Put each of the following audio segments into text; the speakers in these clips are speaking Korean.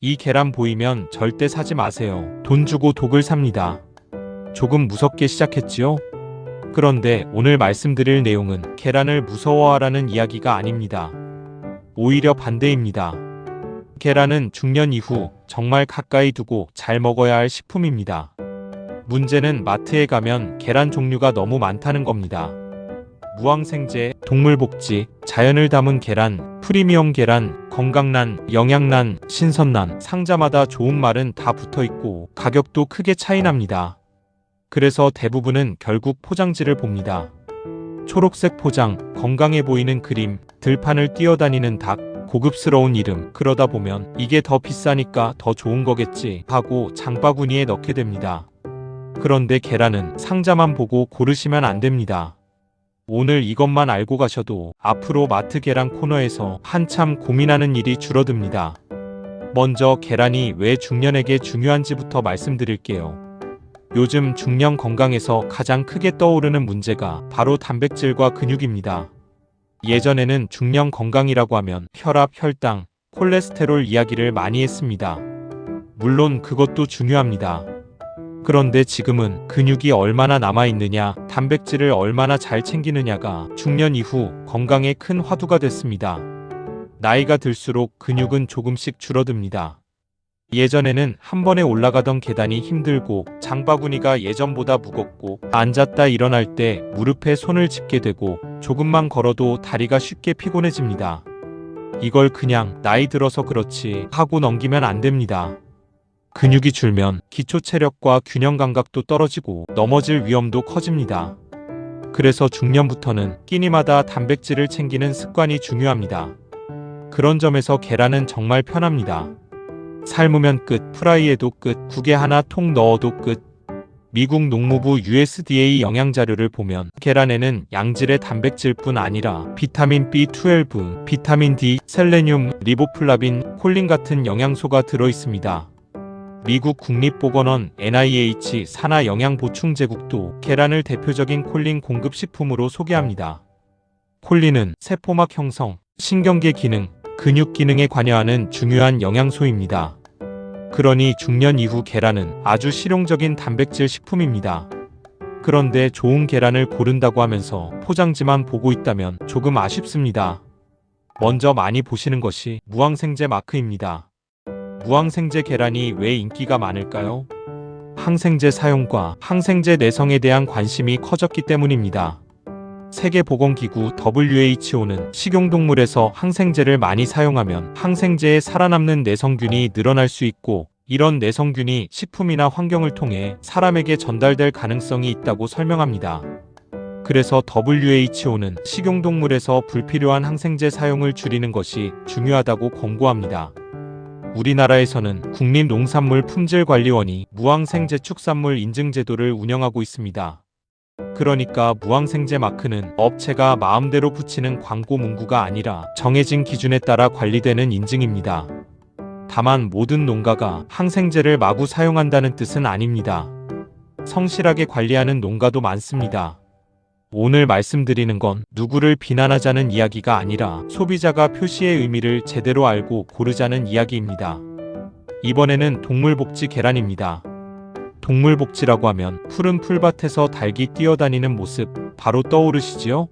이 계란 보이면 절대 사지 마세요. 돈 주고 독을 삽니다. 조금 무섭게 시작했지요? 그런데 오늘 말씀드릴 내용은 계란을 무서워하라는 이야기가 아닙니다. 오히려 반대입니다. 계란은 중년 이후 정말 가까이 두고 잘 먹어야 할 식품입니다. 문제는 마트에 가면 계란 종류가 너무 많다는 겁니다. 무항생제, 동물복지, 자연을 담은 계란, 프리미엄 계란, 건강란, 영양란, 신선란, 상자마다 좋은 말은 다 붙어있고 가격도 크게 차이납니다. 그래서 대부분은 결국 포장지를 봅니다. 초록색 포장, 건강해 보이는 그림, 들판을 뛰어다니는 닭, 고급스러운 이름, 그러다 보면 이게 더 비싸니까 더 좋은 거겠지 하고 장바구니에 넣게 됩니다. 그런데 계란은 상자만 보고 고르시면 안 됩니다. 오늘 이것만 알고 가셔도 앞으로 마트 계란 코너에서 한참 고민하는 일이 줄어듭니다. 먼저 계란이 왜 중년에게 중요한지부터 말씀드릴게요. 요즘 중년 건강에서 가장 크게 떠오르는 문제가 바로 단백질과 근육입니다. 예전에는 중년 건강이라고 하면 혈압, 혈당, 콜레스테롤 이야기를 많이 했습니다. 물론 그것도 중요합니다. 그런데 지금은 근육이 얼마나 남아있느냐, 단백질을 얼마나 잘 챙기느냐가 중년 이후 건강에 큰 화두가 됐습니다. 나이가 들수록 근육은 조금씩 줄어듭니다. 예전에는 한 번에 올라가던 계단이 힘들고 장바구니가 예전보다 무겁고 앉았다 일어날 때 무릎에 손을 짚게 되고 조금만 걸어도 다리가 쉽게 피곤해집니다. 이걸 그냥 나이 들어서 그렇지 하고 넘기면 안 됩니다. 근육이 줄면 기초 체력과 균형 감각도 떨어지고 넘어질 위험도 커집니다. 그래서 중년부터는 끼니마다 단백질을 챙기는 습관이 중요합니다. 그런 점에서 계란은 정말 편합니다. 삶으면 끝, 프라이해도 끝, 국에 하나 통 넣어도 끝. 미국 농무부 USDA 영양자료를 보면 계란에는 양질의 단백질뿐 아니라 비타민 B12, 비타민 D, 셀레늄, 리보플라빈, 콜린 같은 영양소가 들어있습니다. 미국 국립보건원 NIH 산하영양보충제국도 계란을 대표적인 콜린 공급식품으로 소개합니다. 콜린은 세포막 형성, 신경계 기능, 근육 기능에 관여하는 중요한 영양소입니다. 그러니 중년 이후 계란은 아주 실용적인 단백질 식품입니다. 그런데 좋은 계란을 고른다고 하면서 포장지만 보고 있다면 조금 아쉽습니다. 먼저 많이 보시는 것이 무항생제 마크입니다. 무항생제 계란이 왜 인기가 많을까요? 항생제 사용과 항생제 내성에 대한 관심이 커졌기 때문입니다. 세계보건기구 WHO는 식용동물에서 항생제를 많이 사용하면 항생제에 살아남는 내성균이 늘어날 수 있고 이런 내성균이 식품이나 환경을 통해 사람에게 전달될 가능성이 있다고 설명합니다. 그래서 WHO는 식용동물에서 불필요한 항생제 사용을 줄이는 것이 중요하다고 권고합니다. 우리나라에서는 국립농산물품질관리원이 무항생제 축산물 인증제도를 운영하고 있습니다. 그러니까 무항생제 마크는 업체가 마음대로 붙이는 광고 문구가 아니라 정해진 기준에 따라 관리되는 인증입니다. 다만 모든 농가가 항생제를 마구 사용한다는 뜻은 아닙니다. 성실하게 관리하는 농가도 많습니다. 오늘 말씀드리는 건 누구를 비난하자는 이야기가 아니라 소비자가 표시의 의미를 제대로 알고 고르자는 이야기입니다. 이번에는 동물복지 계란입니다. 동물복지라고 하면 푸른 풀밭에서 닭이 뛰어다니는 모습 바로 떠오르시지요?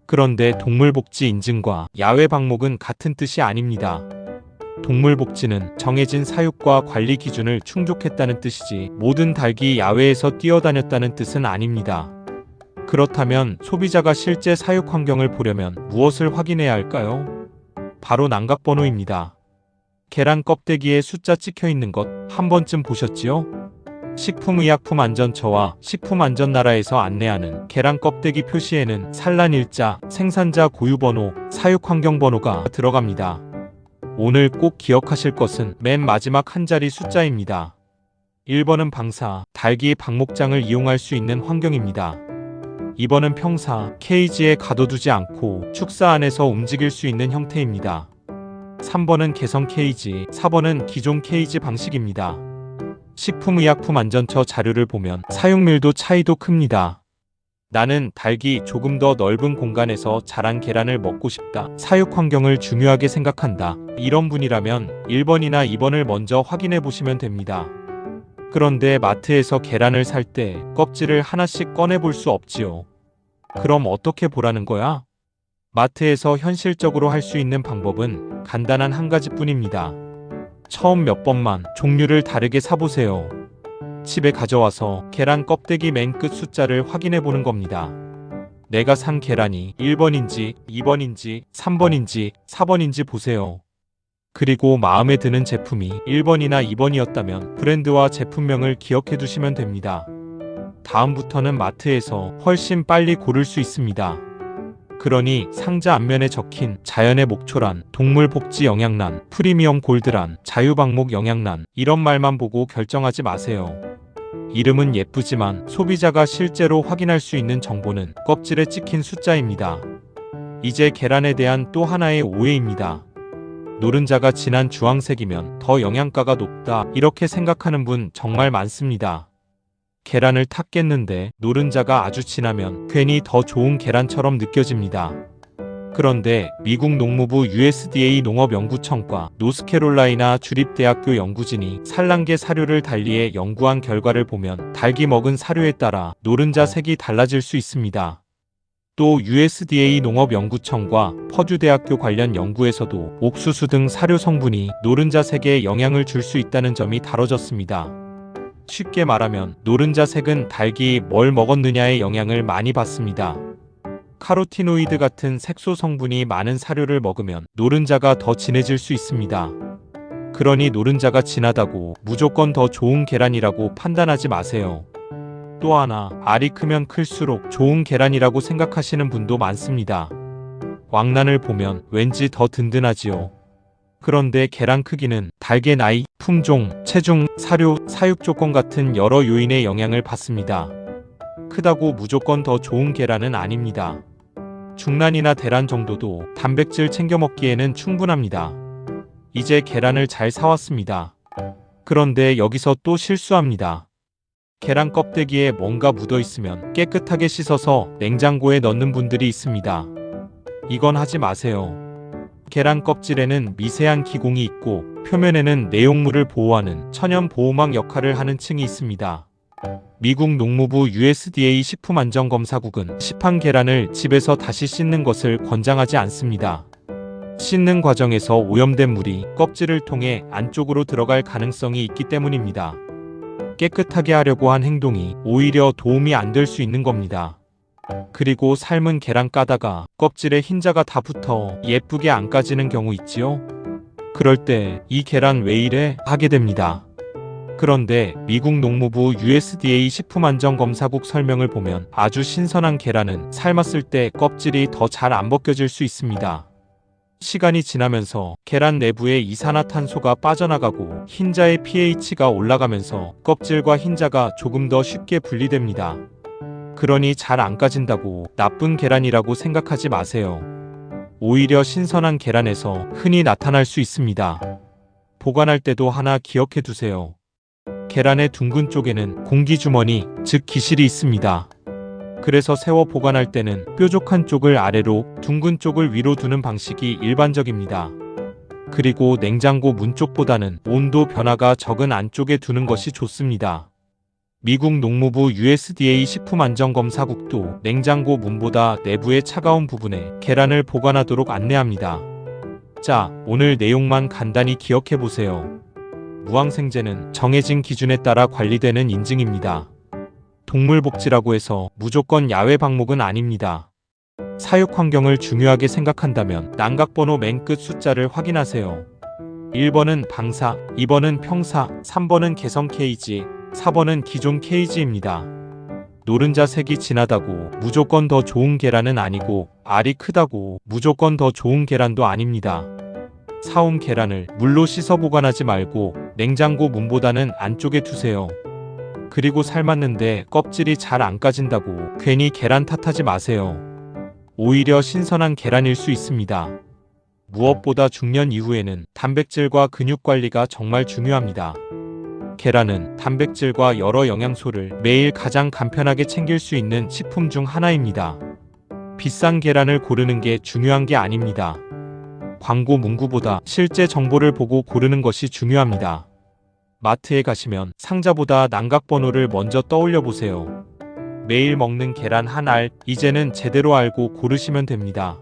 그런데 동물복지 인증과 야외 방목은 같은 뜻이 아닙니다. 동물복지는 정해진 사육과 관리 기준을 충족했다는 뜻이지 모든 닭이 야외에서 뛰어다녔다는 뜻은 아닙니다. 그렇다면 소비자가 실제 사육 환경을 보려면 무엇을 확인해야 할까요? 바로 난각번호입니다. 계란 껍데기에 숫자 찍혀 있는 것 한 번쯤 보셨지요? 식품의약품안전처와 식품안전나라에서 안내하는 계란 껍데기 표시에는 산란일자, 생산자 고유번호, 사육환경번호가 들어갑니다. 오늘 꼭 기억하실 것은 맨 마지막 한 자리 숫자입니다. 1번은 방사, 닭이 방목장을 이용할 수 있는 환경입니다. 2번은 평사, 케이지에 가둬두지 않고 축사 안에서 움직일 수 있는 형태입니다. 3번은 개성 케이지, 4번은 기존 케이지 방식입니다. 식품의약품안전처 자료를 보면 사육밀도 차이도 큽니다. 나는 닭이 조금 더 넓은 공간에서 자란 계란을 먹고 싶다. 사육 환경을 중요하게 생각한다. 이런 분이라면 1번이나 2번을 먼저 확인해 보시면 됩니다. 그런데 마트에서 계란을 살 때 껍질을 하나씩 꺼내 볼 수 없지요. 그럼 어떻게 보라는 거야? 마트에서 현실적으로 할 수 있는 방법은 간단한 한 가지뿐입니다. 처음 몇 번만 종류를 다르게 사보세요. 집에 가져와서 계란 껍데기 맨 끝 숫자를 확인해 보는 겁니다. 내가 산 계란이 1번인지 2번인지 3번인지 4번인지 보세요. 그리고 마음에 드는 제품이 1번이나 2번이었다면 브랜드와 제품명을 기억해 두시면 됩니다. 다음부터는 마트에서 훨씬 빨리 고를 수 있습니다. 그러니 상자 앞면에 적힌 자연의 목초란, 동물복지 영양란, 프리미엄 골드란, 자유방목 영양란 이런 말만 보고 결정하지 마세요. 이름은 예쁘지만 소비자가 실제로 확인할 수 있는 정보는 껍질에 찍힌 숫자입니다. 이제 계란에 대한 또 하나의 오해입니다. 노른자가 진한 주황색이면 더 영양가가 높다 이렇게 생각하는 분 정말 많습니다. 계란을 탁 깼는데 노른자가 아주 진하면 괜히 더 좋은 계란처럼 느껴집니다. 그런데 미국 농무부 USDA 농업연구청과 노스캐롤라이나 주립대학교 연구진이 산란계 사료를 달리해 연구한 결과를 보면 닭이 먹은 사료에 따라 노른자 색이 달라질 수 있습니다. 또 USDA 농업연구청과 퍼듀대학교 관련 연구에서도 옥수수 등 사료 성분이 노른자 색에 영향을 줄 수 있다는 점이 다뤄졌습니다. 쉽게 말하면 노른자 색은 닭이 뭘 먹었느냐에 영향을 많이 받습니다. 카로티노이드 같은 색소 성분이 많은 사료를 먹으면 노른자가 더 진해질 수 있습니다. 그러니 노른자가 진하다고 무조건 더 좋은 계란이라고 판단하지 마세요. 또 하나, 알이 크면 클수록 좋은 계란이라고 생각하시는 분도 많습니다. 왕란을 보면 왠지 더 든든하지요. 그런데 계란 크기는 닭의 나이, 품종, 체중, 사료, 사육 조건 같은 여러 요인의 영향을 받습니다. 크다고 무조건 더 좋은 계란은 아닙니다. 중란이나 대란 정도도 단백질 챙겨 먹기에는 충분합니다. 이제 계란을 잘 사왔습니다. 그런데 여기서 또 실수합니다. 계란 껍데기에 뭔가 묻어 있으면 깨끗하게 씻어서 냉장고에 넣는 분들이 있습니다. 이건 하지 마세요. 계란 껍질에는 미세한 기공이 있고 표면에는 내용물을 보호하는 천연 보호막 역할을 하는 층이 있습니다. 미국 농무부 USDA 식품안전검사국은 시판 계란을 집에서 다시 씻는 것을 권장하지 않습니다. 씻는 과정에서 오염된 물이 껍질을 통해 안쪽으로 들어갈 가능성이 있기 때문입니다. 깨끗하게 하려고 한 행동이 오히려 도움이 안 될 수 있는 겁니다. 그리고 삶은 계란 까다가 껍질에 흰자가 다 붙어 예쁘게 안 까지는 경우 있지요? 그럴 때 이 계란 왜 이래? 하게 됩니다. 그런데 미국 농무부 USDA 식품안전검사국 설명을 보면 아주 신선한 계란은 삶았을 때 껍질이 더 잘 안 벗겨질 수 있습니다. 시간이 지나면서 계란 내부의 이산화탄소가 빠져나가고 흰자의 pH가 올라가면서 껍질과 흰자가 조금 더 쉽게 분리됩니다. 그러니 잘 안 까진다고 나쁜 계란이라고 생각하지 마세요. 오히려 신선한 계란에서 흔히 나타날 수 있습니다. 보관할 때도 하나 기억해 두세요. 계란의 둥근 쪽에는 공기주머니, 즉 기실이 있습니다. 그래서 세워 보관할 때는 뾰족한 쪽을 아래로, 둥근 쪽을 위로 두는 방식이 일반적입니다. 그리고 냉장고 문 쪽보다는 온도 변화가 적은 안쪽에 두는 것이 좋습니다. 미국 농무부 USDA 식품안전검사국도 냉장고 문보다 내부의 차가운 부분에 계란을 보관하도록 안내합니다. 자, 오늘 내용만 간단히 기억해 보세요. 무항생제는 정해진 기준에 따라 관리되는 인증입니다. 동물복지라고 해서 무조건 야외 방목은 아닙니다. 사육 환경을 중요하게 생각한다면 난각번호 맨 끝 숫자를 확인하세요. 1번은 방사, 2번은 평사, 3번은 개성 케이지, 4번은 기존 케이지입니다. 노른자 색이 진하다고 무조건 더 좋은 계란은 아니고 알이 크다고 무조건 더 좋은 계란도 아닙니다. 사온 계란을 물로 씻어 보관하지 말고 냉장고 문보다는 안쪽에 두세요. 그리고 삶았는데 껍질이 잘 안 까진다고 괜히 계란 탓하지 마세요. 오히려 신선한 계란일 수 있습니다. 무엇보다 중년 이후에는 단백질과 근육 관리가 정말 중요합니다. 계란은 단백질과 여러 영양소를 매일 가장 간편하게 챙길 수 있는 식품 중 하나입니다. 비싼 계란을 고르는 게 중요한 게 아닙니다. 광고 문구보다 실제 정보를 보고 고르는 것이 중요합니다. 마트에 가시면 상자보다 난각번호를 먼저 떠올려 보세요. 매일 먹는 계란 한 알, 이제는 제대로 알고 고르시면 됩니다.